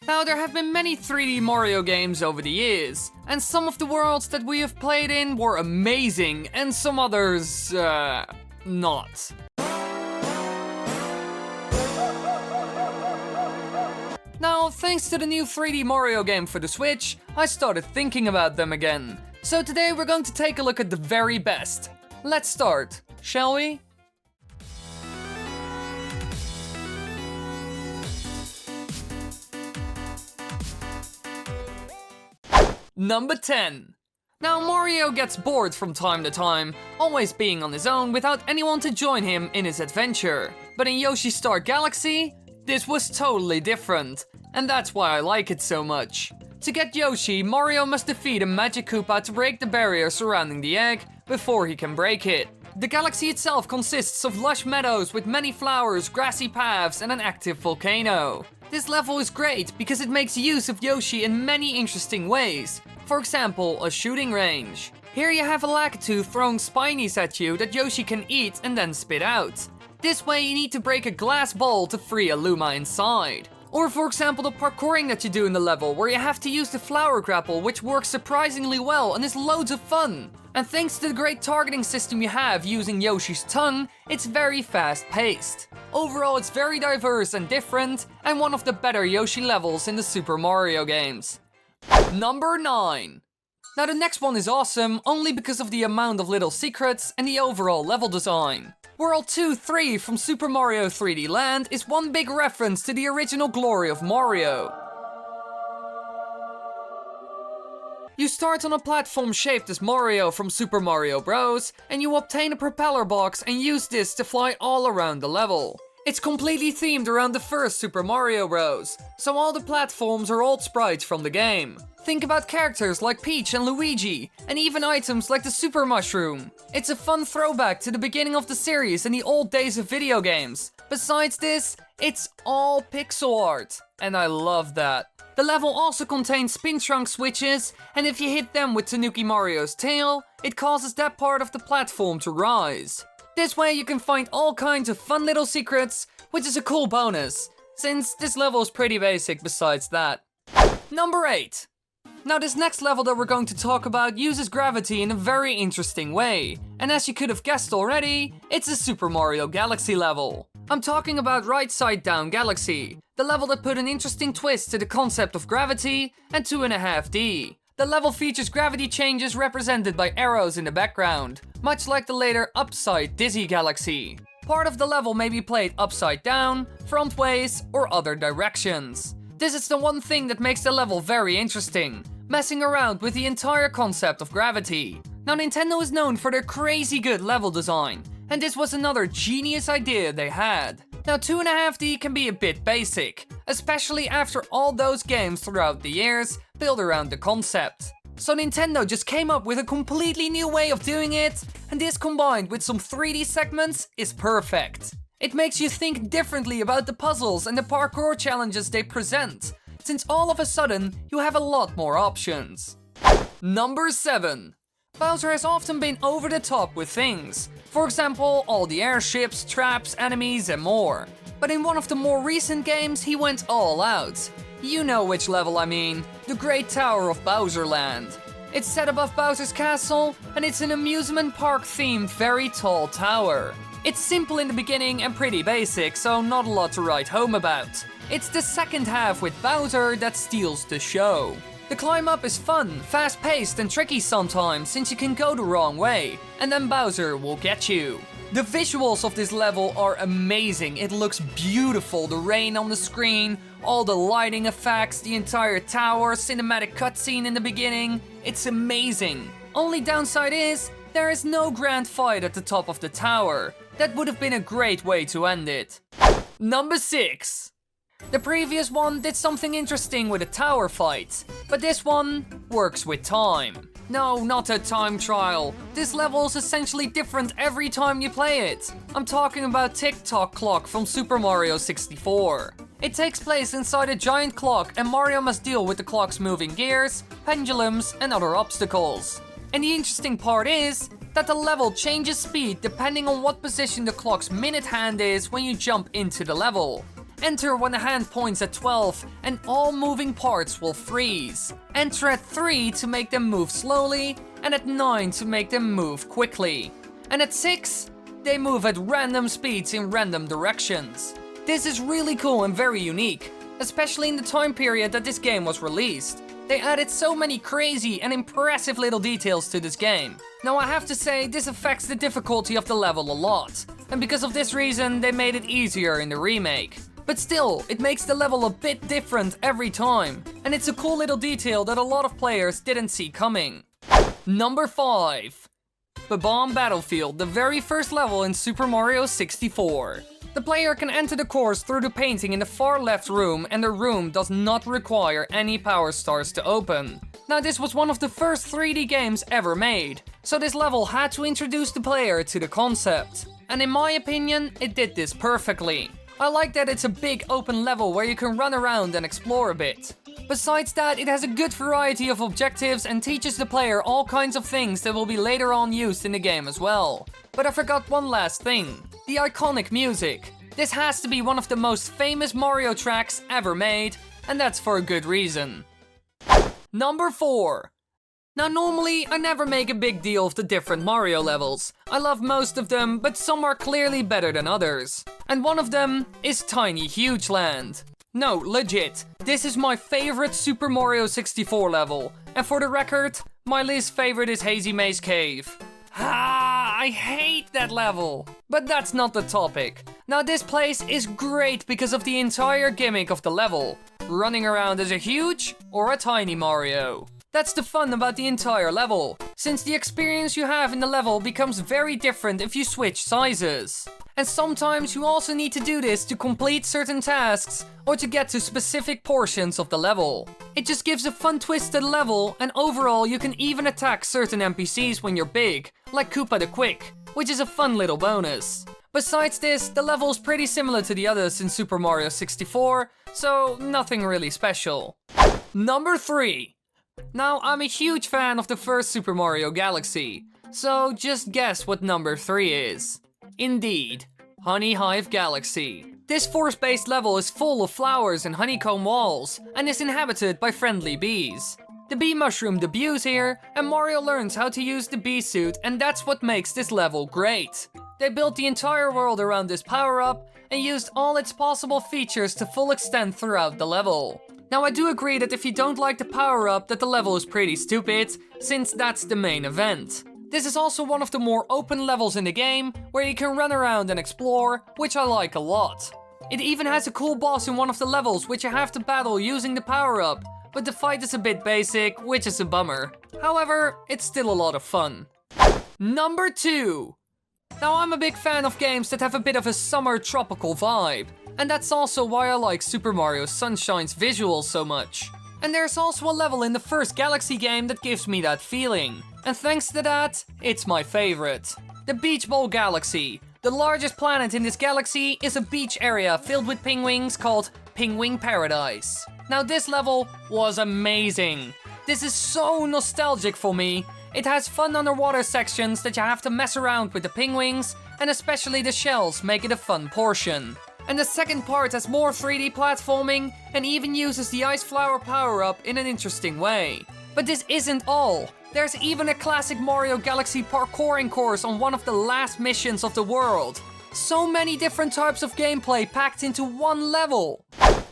Now, there have been many 3D Mario games over the years, and some of the worlds that we have played in were amazing, and some others, not. Now, thanks to the new 3D Mario game for the Switch, I started thinking about them again. So today we're going to take a look at the very best. Let's start, shall we? Number 10. Now, Mario gets bored from time to time, always being on his own without anyone to join him in his adventure. But in Yoshi's Star Galaxy, this was totally different, and that's why I like it so much. To get Yoshi, Mario must defeat a Magic Koopa to break the barrier surrounding the egg before he can break it. The galaxy itself consists of lush meadows with many flowers, grassy paths, and an active volcano. This level is great because it makes use of Yoshi in many interesting ways. For example, a shooting range. Here you have a Lakitu throwing spinies at you that Yoshi can eat and then spit out. This way you need to break a glass ball to free a Luma inside. Or for example the parkouring that you do in the level, where you have to use the flower grapple, which works surprisingly well and is loads of fun. And thanks to the great targeting system you have using Yoshi's tongue, it's very fast paced. Overall it's very diverse and different, and one of the better Yoshi levels in the Super Mario games. Number 9. Now the next one is awesome only because of the amount of little secrets and the overall level design. World 2-3 from Super Mario 3D Land is one big reference to the original glory of Mario. You start on a platform shaped as Mario from Super Mario Bros. And you obtain a propeller box and use this to fly all around the level. It's completely themed around the first Super Mario Bros. So all the platforms are old sprites from the game. Think about characters like Peach and Luigi, and even items like the Super Mushroom. It's a fun throwback to the beginning of the series and the old days of video games. Besides this, it's all pixel art, and I love that. The level also contains spin trunk switches, and if you hit them with Tanuki Mario's tail, it causes that part of the platform to rise. This way you can find all kinds of fun little secrets, which is a cool bonus, since this level is pretty basic besides that. Number 8. Now this next level that we're going to talk about uses gravity in a very interesting way, and as you could have guessed already, it's a Super Mario Galaxy level. I'm talking about Right Side Down Galaxy, the level that put an interesting twist to the concept of gravity and 2.5D. The level features gravity changes represented by arrows in the background, much like the later Upside Dizzy Galaxy. Part of the level may be played upside down, frontways, or other directions. This is the one thing that makes the level very interesting, messing around with the entire concept of gravity. Now Nintendo is known for their crazy good level design, and this was another genius idea they had. Now 2.5D can be a bit basic, especially after all those games throughout the years built around the concept. So Nintendo just came up with a completely new way of doing it, and this combined with some 3D segments is perfect. It makes you think differently about the puzzles and the parkour challenges they present, since all of a sudden you have a lot more options. Number 7. Bowser has often been over the top with things. For example, all the airships, traps, enemies and more. But in one of the more recent games he went all out. You know which level I mean, the Great Tower of Bowser Land. It's set above Bowser's castle, and it's an amusement park themed very tall tower. It's simple in the beginning and pretty basic, so not a lot to write home about. It's the second half with Bowser that steals the show. The climb up is fun, fast paced and tricky sometimes since you can go the wrong way, and then Bowser will get you. The visuals of this level are amazing, it looks beautiful, the rain on the screen, all the lighting effects, the entire tower, cinematic cutscene in the beginning, it's amazing. Only downside is, there is no grand fight at the top of the tower. That would have been a great way to end it. Number 6. The previous one did something interesting with a tower fight, but this one works with time. No, not a time trial. This level is essentially different every time you play it. I'm talking about Tick-Tock Clock from Super Mario 64. It takes place inside a giant clock and Mario must deal with the clock's moving gears, pendulums and other obstacles. And the interesting part is that the level changes speed depending on what position the clock's minute hand is when you jump into the level. Enter when the hand points at 12 and all moving parts will freeze. Enter at 3 to make them move slowly, and at 9 to make them move quickly. And at 6, they move at random speeds in random directions. This is really cool and very unique, especially in the time period that this game was released. They added so many crazy and impressive little details to this game. Now I have to say, this affects the difficulty of the level a lot, and because of this reason they made it easier in the remake. But still, it makes the level a bit different every time, and it's a cool little detail that a lot of players didn't see coming. Number 5. Bob-omb Battlefield, the very first level in Super Mario 64. The player can enter the course through the painting in the far left room, and the room does not require any power stars to open. Now this was one of the first 3D games ever made, so this level had to introduce the player to the concept. And in my opinion, it did this perfectly. I like that it's a big open level where you can run around and explore a bit. Besides that, it has a good variety of objectives and teaches the player all kinds of things that will be later on used in the game as well. But I forgot one last thing. The iconic music. This has to be one of the most famous Mario tracks ever made, and that's for a good reason. Number 4. Now normally I never make a big deal of the different Mario levels. I love most of them, but some are clearly better than others. And one of them is Tiny Huge Land. No, legit, this is my favorite Super Mario 64 level. And for the record, my least favorite is Hazy Maze Cave. I hate that level. But that's not the topic. Now this place is great because of the entire gimmick of the level. Running around as a huge or a tiny Mario. That's the fun about the entire level, since the experience you have in the level becomes very different if you switch sizes. And sometimes you also need to do this to complete certain tasks or to get to specific portions of the level. It just gives a fun twist to the level, and overall you can even attack certain NPCs when you're big, like Koopa the Quick, which is a fun little bonus. Besides this, the level is pretty similar to the others in Super Mario 64, so nothing really special. Number 3. Now, I'm a huge fan of the first Super Mario Galaxy, so just guess what number 3 is. Indeed, Honey Hive Galaxy. This forest-based level is full of flowers and honeycomb walls, and is inhabited by friendly bees. The bee mushroom debuts here, and Mario learns how to use the bee suit, and that's what makes this level great. They built the entire world around this power-up, and used all its possible features to full extent throughout the level. Now I do agree that if you don't like the power-up, that the level is pretty stupid, since that's the main event. This is also one of the more open levels in the game, where you can run around and explore, which I like a lot. It even has a cool boss in one of the levels which you have to battle using the power-up, but the fight is a bit basic, which is a bummer. However, it's still a lot of fun. Number 2. Now I'm a big fan of games that have a bit of a summer tropical vibe, and that's also why I like Super Mario Sunshine's visuals so much. And there's also a level in the first Galaxy game that gives me that feeling. And thanks to that, it's my favorite. The Beach Ball Galaxy. The largest planet in this galaxy is a beach area filled with penguins called Penguin Paradise. Now this level was amazing. This is so nostalgic for me. It has fun underwater sections that you have to mess around with the penguins, and especially the shells make it a fun portion. And the second part has more 3D platforming and even uses the Ice Flower power-up in an interesting way. But this isn't all. There's even a classic Mario Galaxy parkouring course on one of the last missions of the world. So many different types of gameplay packed into one level.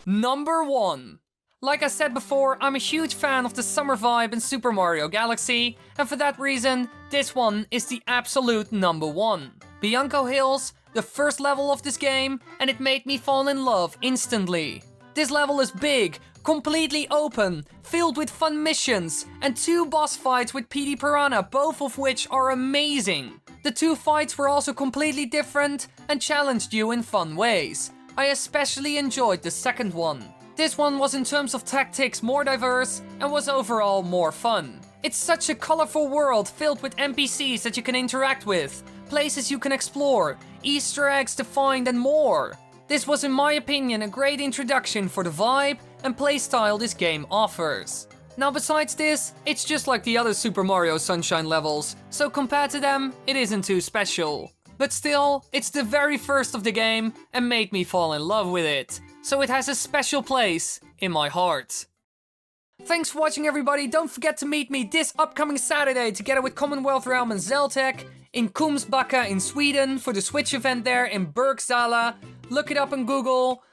Number 1. Like I said before, I'm a huge fan of the summer vibe in Super Mario Galaxy, and for that reason, this one is the absolute number 1. Bianco Hills, the first level of this game, and it made me fall in love instantly. This level is big, completely open, filled with fun missions, and 2 boss fights with PD Piranha, both of which are amazing. The 2 fights were also completely different and challenged you in fun ways. I especially enjoyed the second one. This one was in terms of tactics more diverse and was overall more fun. It's such a colorful world filled with NPCs that you can interact with, places you can explore, Easter eggs to find and more. This was in my opinion a great introduction for the vibe and playstyle this game offers. Now besides this, it's just like the other Super Mario Sunshine levels, so compared to them, it isn't too special. But still, it's the very first of the game and made me fall in love with it. so it has a special place in my heart. Thanks for watching, everybody. Don't forget to meet me this upcoming Saturday together with Commonwealth Realm and Zeltec in Kungsbacka in Sweden for the Switch event there in Bergsala. Look it up on Google.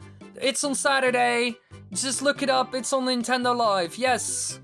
It's on Saturday. Just look it up. It's on Nintendo Live. Yes.